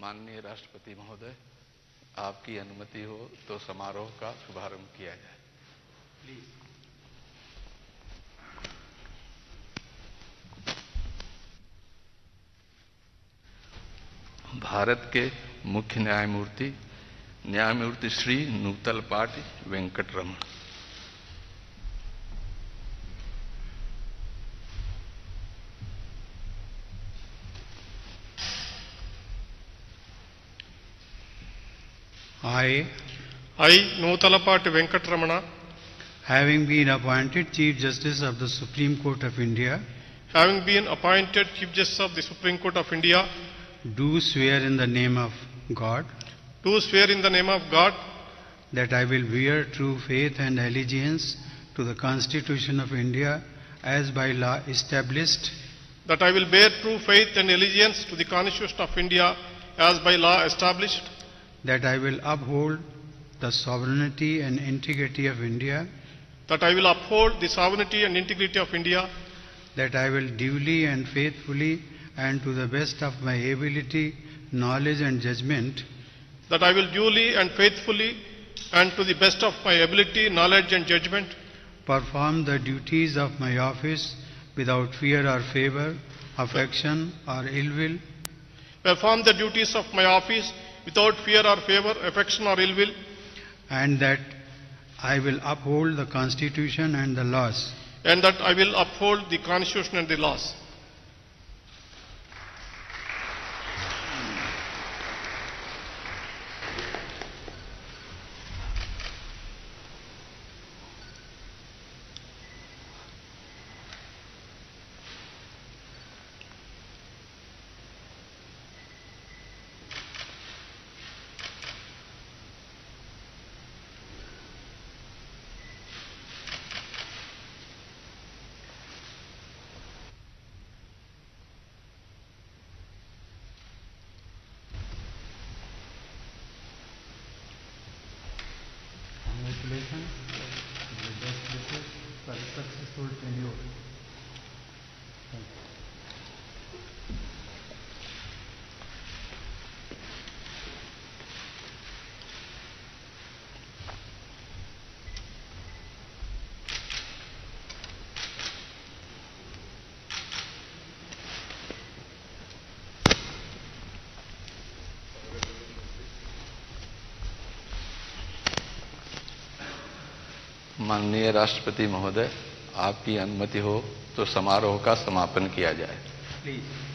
माननीय राष्ट्रपति महोदय, आपकी अनुमति हो तो समारोह का शुभारंभ किया जाए। प्लीज। भारत के मुख्य न्यायमूर्ति न्यायमूर्ति Shri नूतलपाटी Venkataraman. I, Nutalapati Venkatramana, having been appointed Chief Justice of the Supreme Court of India, having been appointed Chief Justice of the Supreme Court of India, do swear in the name of God do swear in the name of God that I will bear true faith and allegiance to the Constitution of India as by law established, that I will bear true faith and allegiance to the Constitution of India as by law established, that I will uphold the sovereignty and integrity of India, that I will uphold the sovereignty and integrity of India, that I will duly and faithfully and to the best of my ability, knowledge and judgment that I will duly and faithfully and to the best of my ability, knowledge and judgment perform the duties of my office without fear or favor, affection or ill will, perform the duties of my office without fear or favor, affection or ill will, and that I will uphold the Constitution and the laws and that I will uphold the Constitution and the laws. Congratulations. The best wishes for a successful tenure. Thank you. माननीय राष्ट्रपति महोदय, आपकी अनुमति हो तो समारोह का समापन किया जाए। Please.